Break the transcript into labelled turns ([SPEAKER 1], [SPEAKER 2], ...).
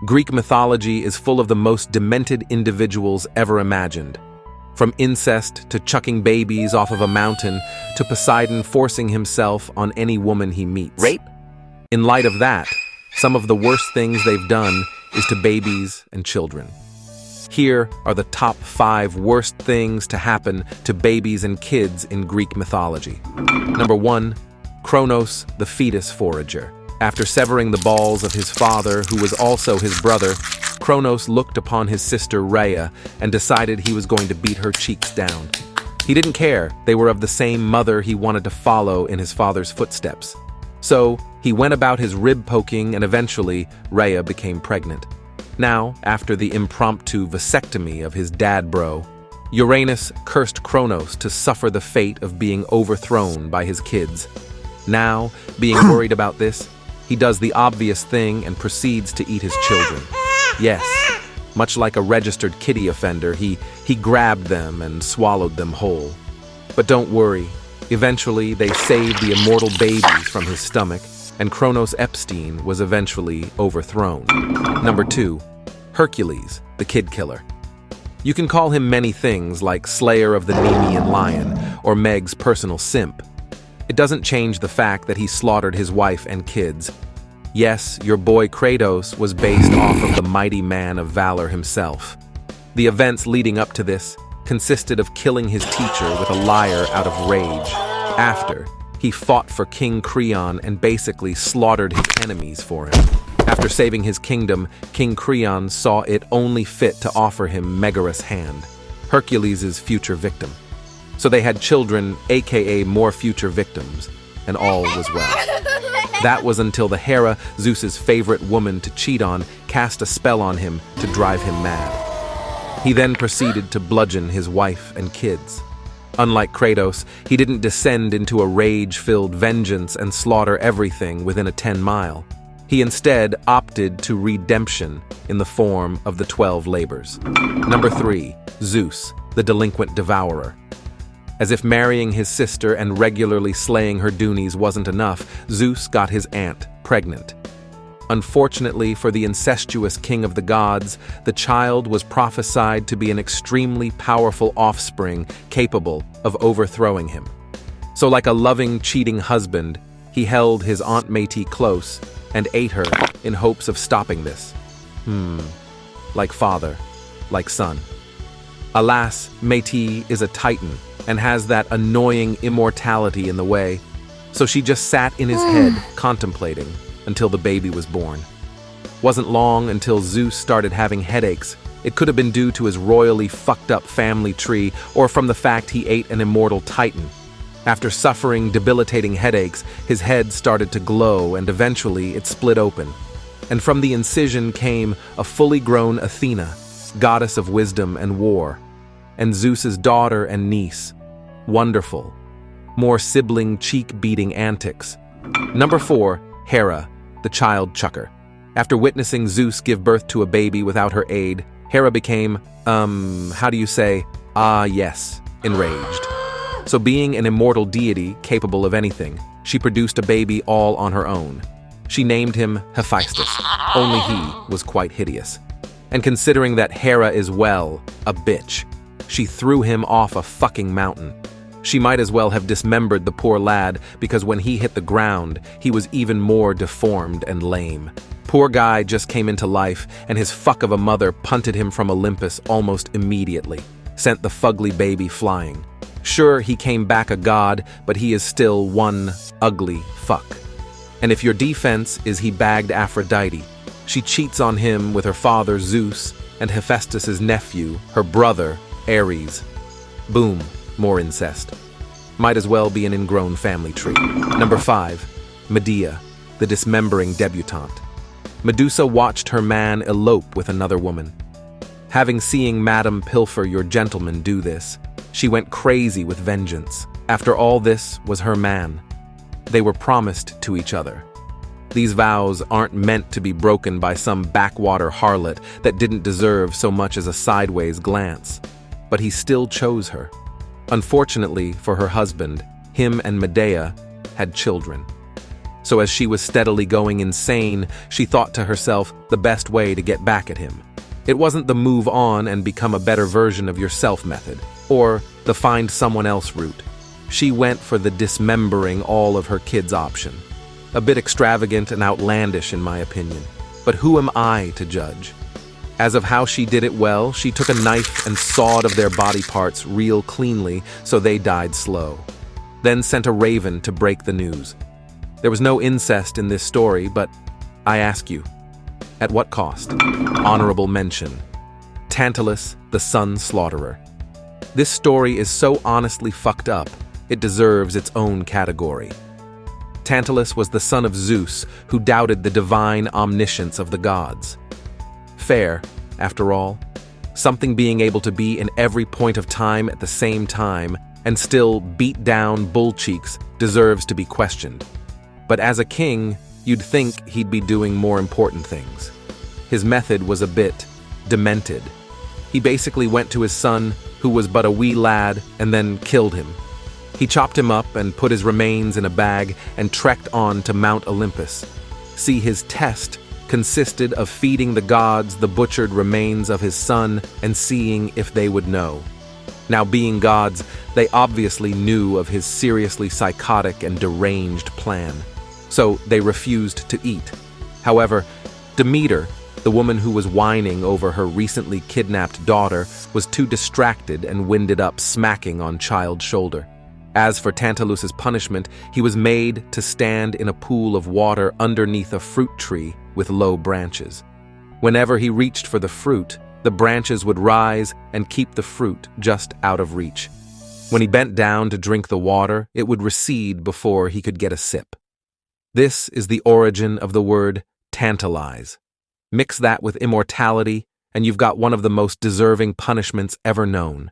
[SPEAKER 1] Greek mythology is full of the most demented individuals ever imagined. From incest to chucking babies off of a mountain to Poseidon forcing himself on any woman he meets.
[SPEAKER 2] Rape?
[SPEAKER 1] In light of that, some of the worst things they've done is to babies and children. Here are the top 5 worst things to happen to babies and kids in Greek mythology. Number 1, Kronos, the fetus forager. After severing the balls of his father, who was also his brother, Kronos looked upon his sister Rhea and decided he was going to beat her cheeks down. He didn't care, they were of the same mother he wanted to follow in his father's footsteps. So, he went about his rib poking and eventually, Rhea became pregnant. Now, after the impromptu vasectomy of his dad bro, Uranus cursed Kronos to suffer the fate of being overthrown by his kids. Now, being worried about this, he does the obvious thing and proceeds to eat his children. Yes, much like a registered kiddie offender, he grabbed them and swallowed them whole. But don't worry, eventually they saved the immortal babies from his stomach, and Kronos Epstein was eventually overthrown. Number 2, Hercules, the kid killer. You can call him many things like Slayer of the Nemean Lion or Meg's personal simp. It doesn't change the fact that he slaughtered his wife and kids. Yes, your boy Kratos was based off of the mighty man of valor himself. The events leading up to this consisted of killing his teacher with a lyre out of rage. After, he fought for King Creon and basically slaughtered his enemies for him. After saving his kingdom, King Creon saw it only fit to offer him Megaris' hand, Hercules' future victim. So they had children, aka more future victims, and all was well. That was until the Hera, Zeus's favorite woman to cheat on, cast a spell on him to drive him mad. He then proceeded to bludgeon his wife and kids. Unlike Kratos, he didn't descend into a rage-filled vengeance and slaughter everything within a 10-mile. He instead opted to redemption in the form of the 12 labors. Number 3, Zeus, the delinquent devourer. As if marrying his sister and regularly slaying her Dunes wasn't enough, Zeus got his aunt pregnant. Unfortunately for the incestuous king of the gods, the child was prophesied to be an extremely powerful offspring capable of overthrowing him. So like a loving, cheating husband, he held his Aunt Métis close and ate her in hopes of stopping this. Like father, like son. Alas, Métis is a titan and has that annoying immortality in the way, so she just sat in his head contemplating until the baby was born. Wasn't long until Zeus started having headaches. It could have been due to his royally fucked up family tree or from the fact he ate an immortal titan. After suffering debilitating headaches, his head started to glow and eventually it split open. And from the incision came a fully grown Athena, goddess of wisdom and war, and Zeus's daughter and niece. Wonderful. More sibling cheek-beating antics. Number 4, Hera, the child chucker. After witnessing Zeus give birth to a baby without her aid, Hera became, yes, enraged. So being an immortal deity capable of anything, she produced a baby all on her own. She named him Hephaestus, only he was quite hideous. And considering that Hera is, well, a bitch, she threw him off a fucking mountain. She might as well have dismembered the poor lad because when he hit the ground, he was even more deformed and lame. Poor guy just came into life and his fuck of a mother punted him from Olympus almost immediately, sent the fugly baby flying. Sure, he came back a god, but he is still one ugly fuck. And if your defense is he bagged Aphrodite, she cheats on him with her father Zeus and Hephaestus' nephew, her brother, Ares. Boom, more incest. Might as well be an ingrown family tree. Number 5, Medea, the dismembering debutante. Medusa watched her man elope with another woman. Having seen Madame pilfer your gentleman do this, she went crazy with vengeance. After all, this was her man. They were promised to each other. These vows aren't meant to be broken by some backwater harlot that didn't deserve so much as a sideways glance. But he still chose her. Unfortunately for her husband, him and Medea had children. So as she was steadily going insane, she thought to herself the best way to get back at him. It wasn't the move on and become a better version of yourself method, or the find someone else route. She went for the dismembering all of her kids option. A bit extravagant and outlandish in my opinion, but who am I to judge? As of how she did it well, she took a knife and sawed of their body parts real cleanly so they died slow. Then sent a raven to break the news. There was no incest in this story, but I ask you, at what cost? Honorable mention. Tantalus, the sun slaughterer. This story is so honestly fucked up, it deserves its own category. Tantalus was the son of Zeus, who doubted the divine omniscience of the gods. Fair, after all. Something being able to be in every point of time at the same time and still beat down bull cheeks deserves to be questioned. But as a king, you'd think he'd be doing more important things. His method was a bit demented. He basically went to his son, who was but a wee lad, and then killed him. He chopped him up and put his remains in a bag and trekked on to Mount Olympus. See, his test consisted of feeding the gods the butchered remains of his son and seeing if they would know. Now, being gods, they obviously knew of his seriously psychotic and deranged plan. So they refused to eat. However, Demeter, the woman who was whining over her recently kidnapped daughter, was too distracted and winded up smacking on child's shoulder. As for Tantalus's punishment, he was made to stand in a pool of water underneath a fruit tree with low branches. Whenever he reached for the fruit, the branches would rise and keep the fruit just out of reach. When he bent down to drink the water, it would recede before he could get a sip. This is the origin of the word tantalize. Mix that with immortality, and you've got one of the most deserving punishments ever known.